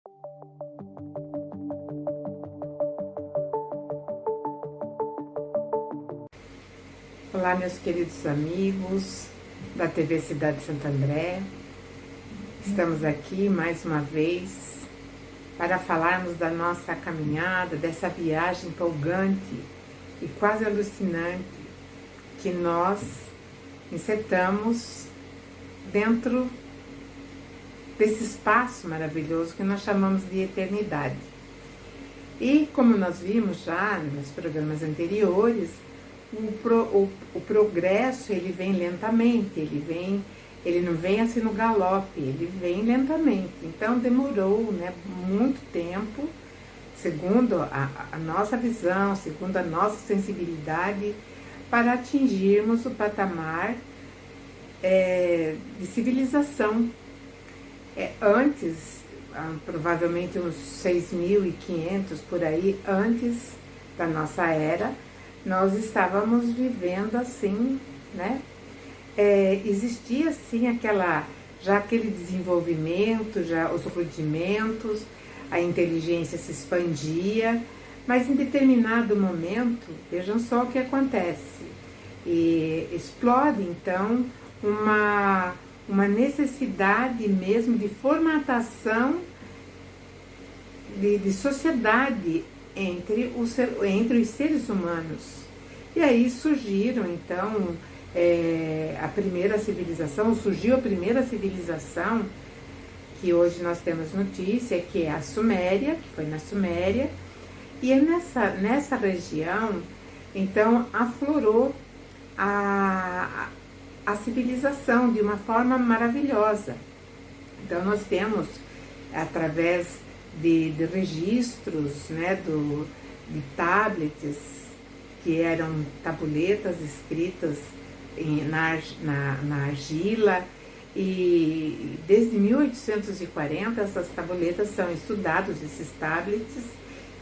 Olá, meus queridos amigos da TV Cidade Santo André. Estamos aqui mais uma vez para falarmos da nossa caminhada, dessa viagem empolgante e quase alucinante que nós insertamos dentro desse espaço maravilhoso que nós chamamos de eternidade. E como nós vimos já nos programas anteriores, o progresso ele vem lentamente, ele não vem assim no galope, ele vem lentamente. Então demorou, muito tempo, segundo a nossa visão, segundo a nossa sensibilidade, para atingirmos o patamar de civilização. Antes, provavelmente uns 6.500 por aí, antes da nossa era, nós estávamos vivendo assim, existia assim aquele desenvolvimento, já os rudimentos, a inteligência se expandia, mas em determinado momento, vejam só o que acontece, e explode então uma necessidade mesmo de formatação de sociedade entre os seres humanos. E aí surgiram então surgiu a primeira civilização que hoje nós temos notícia, que é a Suméria, que foi na Suméria, e é nessa região então aflorou a civilização de uma forma maravilhosa. Então nós temos, através de registros, de tablets, que eram tabuletas escritas na argila, e desde 1840 essas tabuletas são estudadas, esses tablets,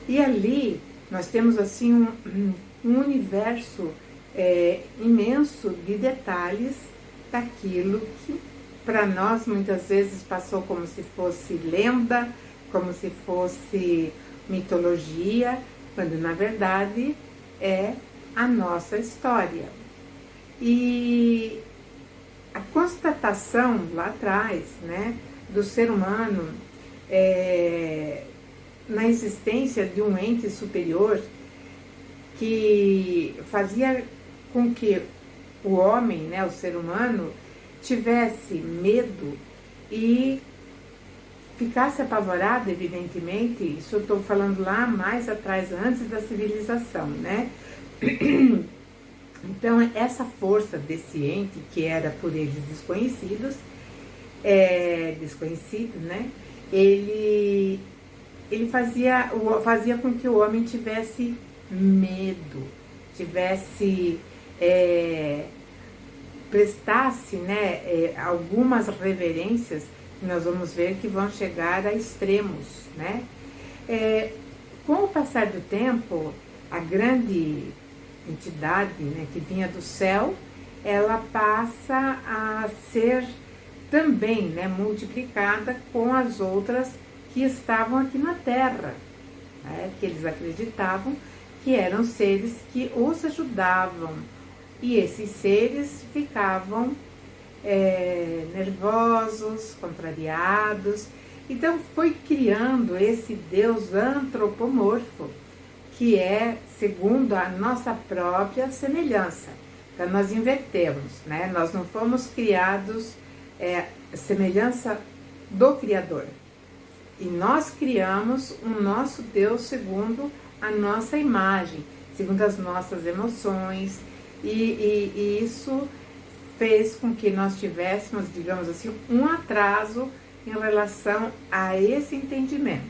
e ali nós temos assim um universo imenso de detalhes daquilo que para nós muitas vezes passou como se fosse lenda, como se fosse mitologia, quando na verdade é a nossa história. E a constatação lá atrás, do ser humano na existência de um ente superior que fazia com que o homem, o ser humano, tivesse medo e ficasse apavorado, evidentemente. Isso eu estou falando lá mais atrás, antes da civilização, Então, essa força desse ente, que era por eles desconhecido, ele fazia com que o homem tivesse medo, prestasse algumas reverências que nós vamos ver que vão chegar a extremos, Com o passar do tempo, a grande entidade, que vinha do céu, ela passa a ser também, multiplicada com as outras que estavam aqui na Terra, que eles acreditavam que eram seres que os ajudavam, e esses seres ficavam nervosos, contrariados. Então foi criando esse Deus antropomorfo, que é segundo a nossa própria semelhança. Então nós invertemos, nós não fomos criados semelhança do Criador, e nós criamos o nosso Deus segundo a nossa imagem, segundo as nossas emoções, e isso fez com que nós tivéssemos, digamos assim, um atraso em relação a esse entendimento.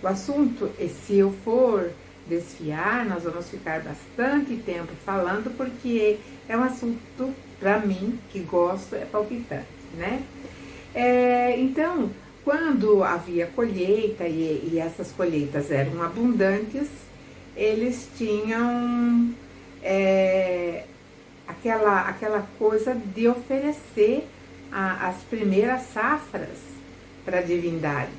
O assunto, se eu for desfiar, nós vamos ficar bastante tempo falando, porque é um assunto, para mim, que gosto, é palpitante, Então, quando havia colheita, e essas colheitas eram abundantes, eles tinham aquela coisa de oferecer as primeiras safras para a divindade.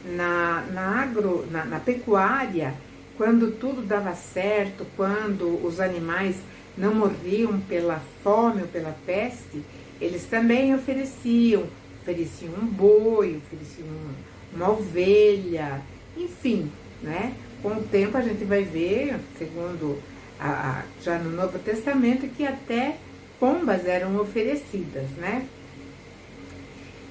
na pecuária, quando tudo dava certo, quando os animais não morriam pela fome ou pela peste, eles também ofereciam um boi, ofereciam uma ovelha, enfim, né? Com o tempo a gente vai ver, segundo já no Novo Testamento, que até pombas eram oferecidas, né?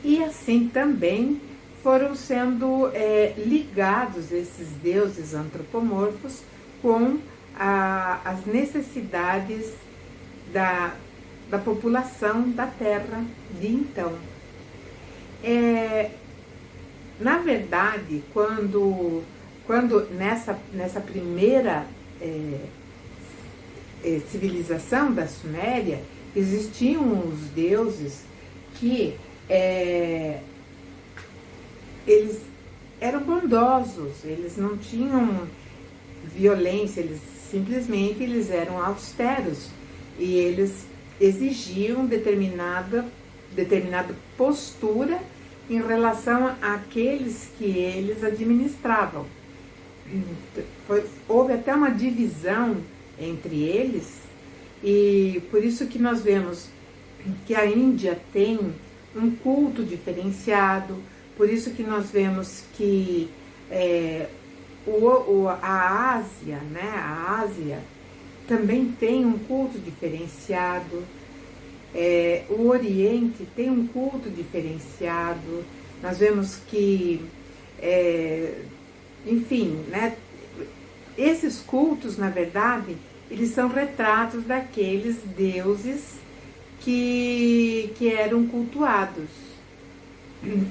E assim também foram sendo ligados esses deuses antropomorfos com as necessidades da população da terra de então. Na verdade, quando nessa primeira civilização da Suméria, existiam os deuses que eles eram bondosos, eles não tinham violência, eles eram austeros e eles exigiam determinada postura em relação àqueles que eles administravam. Houve até uma divisão entre eles, e por isso que nós vemos que a Índia tem um culto diferenciado, por isso que nós vemos que a Ásia, né, a Ásia também tem um culto diferenciado, o Oriente tem um culto diferenciado, nós vemos que, enfim, né, esses cultos, na verdade, eles são retratos daqueles deuses que eram cultuados.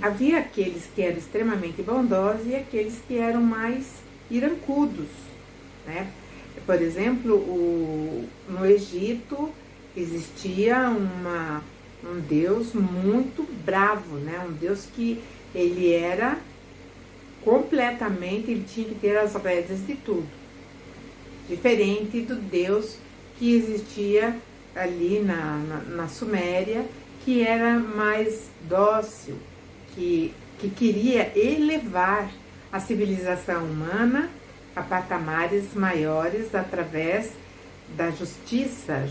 Havia aqueles que eram extremamente bondosos e aqueles que eram mais irancudos, né? Por exemplo, no Egito existia um deus muito bravo, né? Um deus que ele era completamente, ele tinha que ter as rédeas de tudo. Diferente do deus que existia ali na Suméria, que era mais dócil, que queria elevar a civilização humana a patamares maiores através da justiça,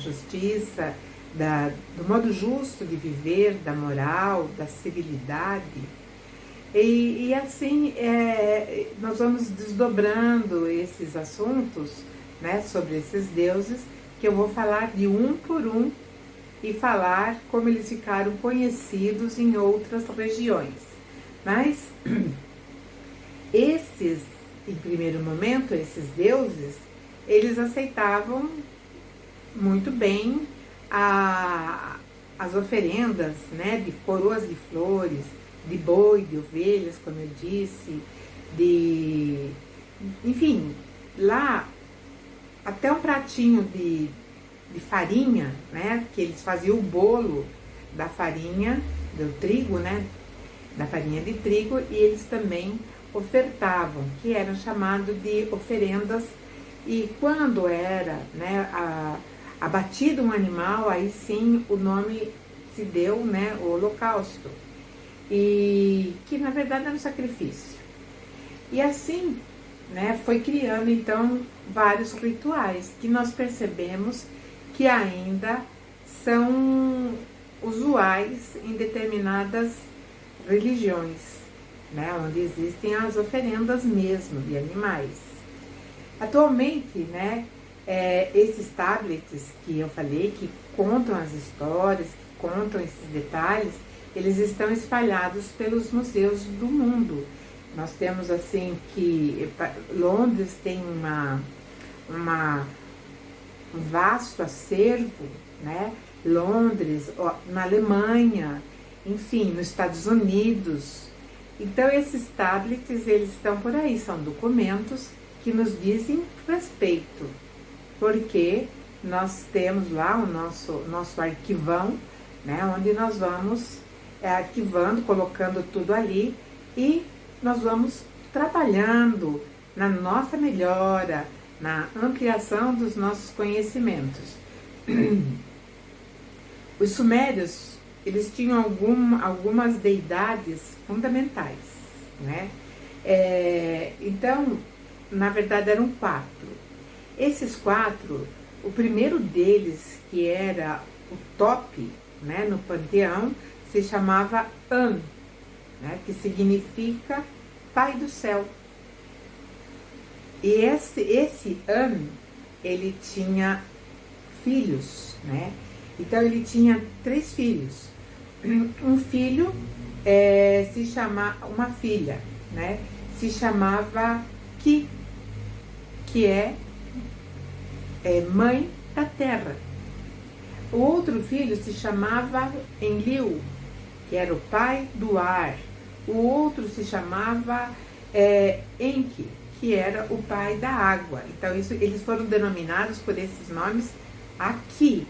do modo justo de viver, da moral, da civilidade. E assim nós vamos desdobrando esses assuntos, né, sobre esses deuses, que eu vou falar de um por um e falar como eles ficaram conhecidos em outras regiões. Mas em primeiro momento, esses deuses, eles aceitavam muito bem as oferendas, né, de coroas de flores, de boi, de ovelhas, como eu disse, enfim, lá até um pratinho de farinha, né, que eles faziam o bolo da farinha, do trigo, né, da farinha de trigo, e eles também ofertavam, que eram chamados de oferendas, e quando era, né, abatido um animal, aí sim o nome se deu, né, o holocausto, e que na verdade era um sacrifício. E assim, né, foi criando então vários rituais que nós percebemos que ainda são usuais em determinadas religiões, né, onde existem as oferendas mesmo de animais. Atualmente, né, esses tablets que eu falei, que contam as histórias, que contam esses detalhes, eles estão espalhados pelos museus do mundo. Nós temos assim que Londres tem um vasto acervo, né? Londres, na Alemanha, enfim, nos Estados Unidos. Então esses tablets, eles estão por aí, são documentos que nos dizem respeito, porque nós temos lá o nosso arquivão, né, onde nós vamos arquivando, colocando tudo ali, e nós vamos trabalhando na nossa melhora, na ampliação dos nossos conhecimentos. Os sumérios, eles tinham algumas deidades fundamentais, né? Então, na verdade, eram 4. Esses 4, o primeiro deles, que era o top, né, no panteão, se chamava An, né, que significa Pai do Céu. E esse An, ele tinha filhos, né? Então ele tinha 3 filhos. Um filho se chamava, uma filha, né? Se chamava Ki, que é mãe da terra. O outro filho se chamava Enlil, que era o pai do ar. O outro se chamava Enki, que era o pai da água. Então eles foram denominados por esses nomes aqui,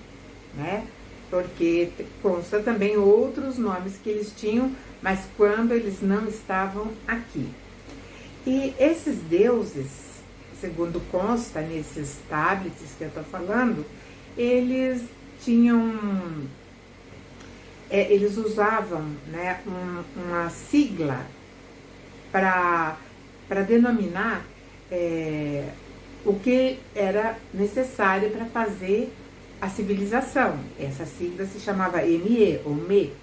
né? Porque consta também outros nomes que eles tinham, mas quando eles não estavam aqui. E esses deuses, segundo consta nesses tablets que eu estou falando, eles tinham, eles usavam, né, uma sigla para denominar o que era necessário para fazer a civilização. Essa sigla se chamava ME, ou ME.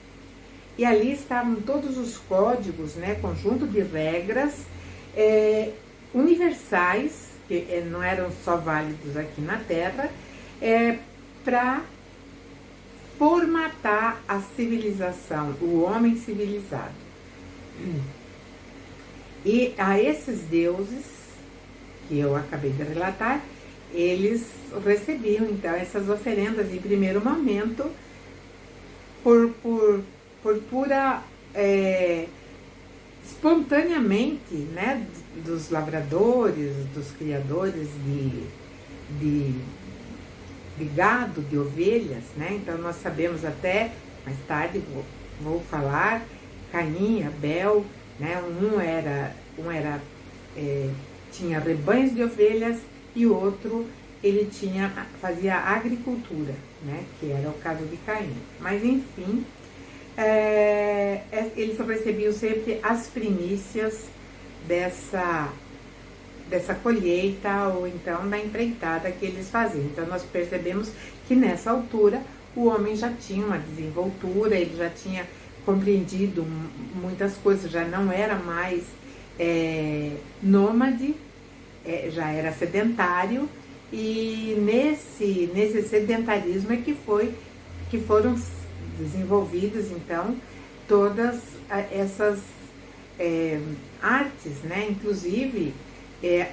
E ali estavam todos os códigos, né, conjunto de regras universais, que não eram só válidos aqui na Terra, para formatar a civilização, o homem civilizado. E a esses deuses, que eu acabei de relatar, eles recebiam então essas oferendas em primeiro momento por pura espontaneamente, né, dos lavradores, dos criadores de gado, de ovelhas, né? Então nós sabemos até, mais tarde vou falar, Caim, Abel, né? Tinha rebanhos de ovelhas e o outro ele fazia agricultura, né? Que era o caso de Caim. Mas enfim, eles recebiam sempre as primícias dessa colheita ou então da empreitada que eles faziam. Então nós percebemos que nessa altura o homem já tinha uma desenvoltura, ele já tinha compreendido muitas coisas, já não era mais nômade, já era sedentário, e nesse sedentarismo é que foram desenvolvidas então todas essas artes, né? Inclusive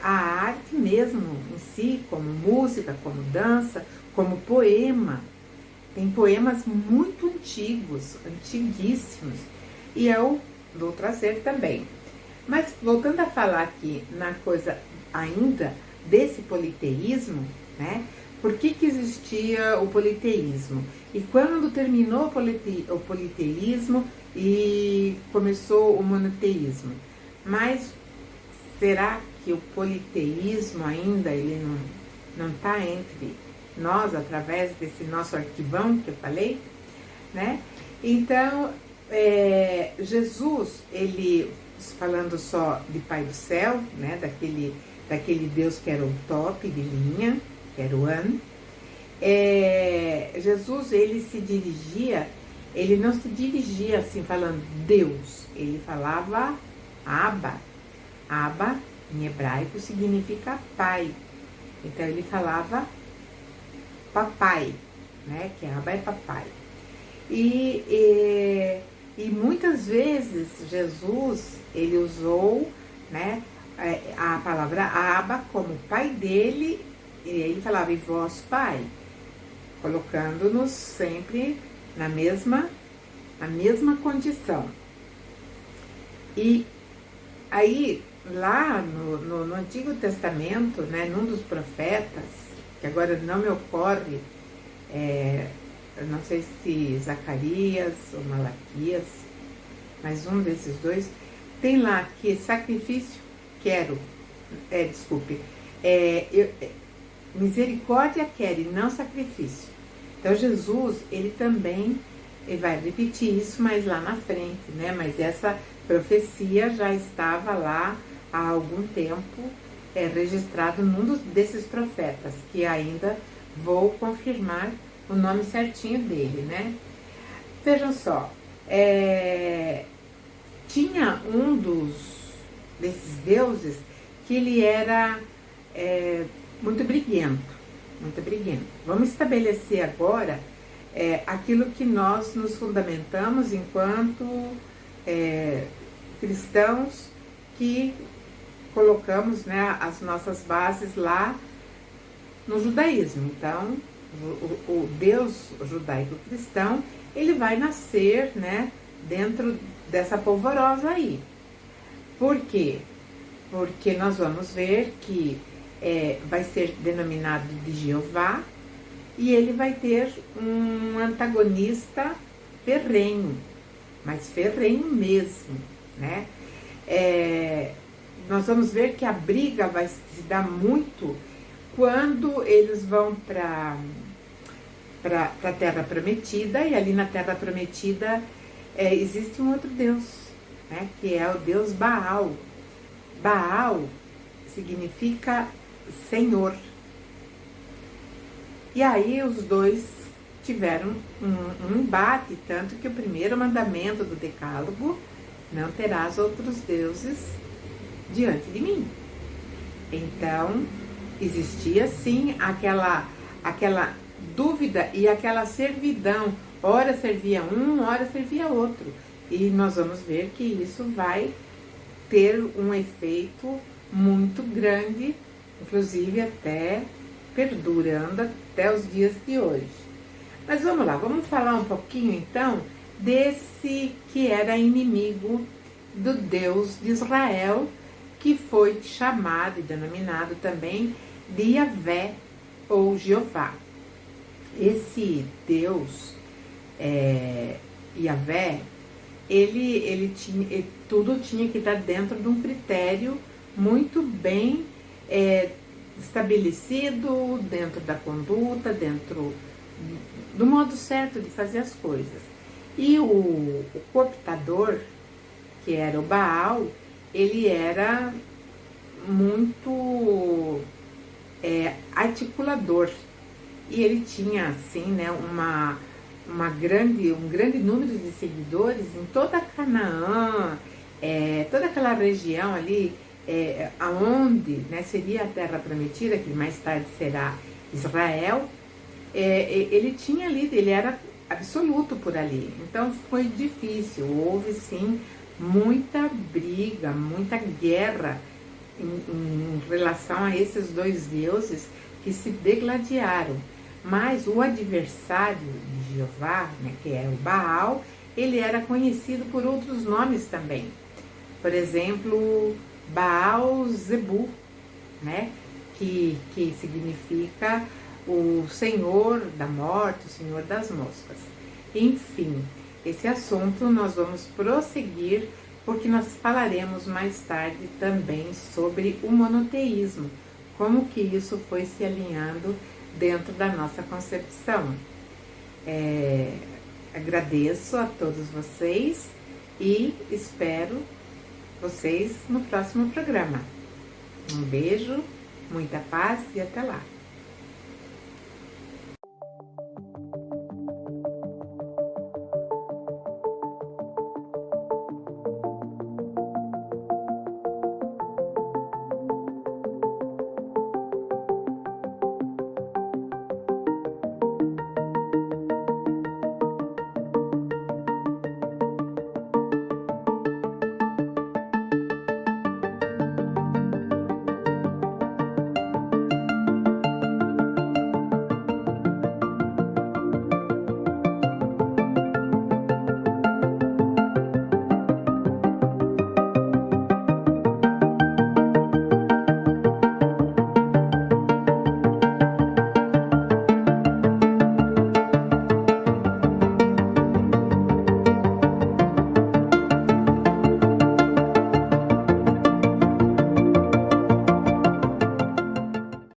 a arte mesmo em si, como música, como dança, como poema. Tem poemas muito antigos, antiguíssimos, e eu vou trazer também. Mas voltando a falar aqui na coisa ainda desse politeísmo, né? Por que existia o politeísmo? E quando terminou o politeísmo e começou o monoteísmo? Mas será que o politeísmo ainda ele não está entre nós, através desse nosso arquivão que eu falei, né? Então, Jesus, ele, falando só de Pai do Céu, né? Daquele Deus que era o top de linha, que era o An, Jesus, ele não se dirigia assim falando Deus, ele falava Abba. Abba, em hebraico, significa pai. Então ele falava papai, né? Que Abba é papai. E muitas vezes Jesus, ele usou, né, a palavra Abba como pai dele, e ele falava, e vós, pai, colocando-nos sempre na mesma condição. E aí, lá no Antigo Testamento, né, num dos profetas, que agora não me ocorre, eu não sei se Zacarias ou Malaquias, mas um desses dois, tem lá que sacrifício misericórdia quero e não sacrifício. Então Jesus, ele também vai repetir isso mais lá na frente, né? Mas essa profecia já estava lá há algum tempo registrado num desses profetas, que ainda vou confirmar o nome certinho dele, né? Vejam só, tinha um desses deuses que ele era muito briguento, muito briguento. Vamos estabelecer agora aquilo que nós nos fundamentamos enquanto cristãos que colocamos, né, as nossas bases lá no judaísmo. Então, o Deus judaico-cristão, ele vai nascer, né, dentro dessa polvorosa aí. Por quê? Porque nós vamos ver que vai ser denominado de Jeová e ele vai ter um antagonista ferrenho, mas ferrenho mesmo, né? Nós vamos ver que a briga vai se dar muito quando eles vão para a Terra Prometida, e ali na Terra Prometida existe um outro Deus, né, que é o Deus Baal. Baal significa Senhor. E aí os dois tiveram um embate, tanto que o primeiro mandamento do Decálogo: não terás outros deuses diante de mim. Então, existia sim aquela dúvida e aquela servidão. Ora servia um, ora servia outro. E nós vamos ver que isso vai ter um efeito muito grande, inclusive até perdurando até os dias de hoje. Mas vamos lá, vamos falar um pouquinho então desse que era inimigo do Deus de Israel, que foi chamado e denominado também de Yahvé ou Jeová. Esse Deus, Yahvé, tudo tinha que estar dentro de um critério muito bem estabelecido, dentro da conduta, dentro do modo certo de fazer as coisas. E o cooptador, que era o Baal, ele era muito articulador. E ele tinha, assim, né, um grande número de seguidores em toda Canaã, toda aquela região ali, aonde, né, seria a Terra Prometida, que mais tarde será Israel. Ele tinha ali, ele era absoluto por ali. Então foi difícil, houve sim muita briga, muita guerra em relação a esses dois deuses que se degladiaram. Mas o adversário de Jeová, né, que é o Baal, ele era conhecido por outros nomes também. Por exemplo, Baal Zebu, né, que significa o Senhor da morte, o Senhor das moscas. Enfim, esse assunto nós vamos prosseguir, porque nós falaremos mais tarde também sobre o monoteísmo, como que isso foi se alinhando dentro da nossa concepção. Agradeço a todos vocês e espero vocês no próximo programa. Um beijo, muita paz e até lá!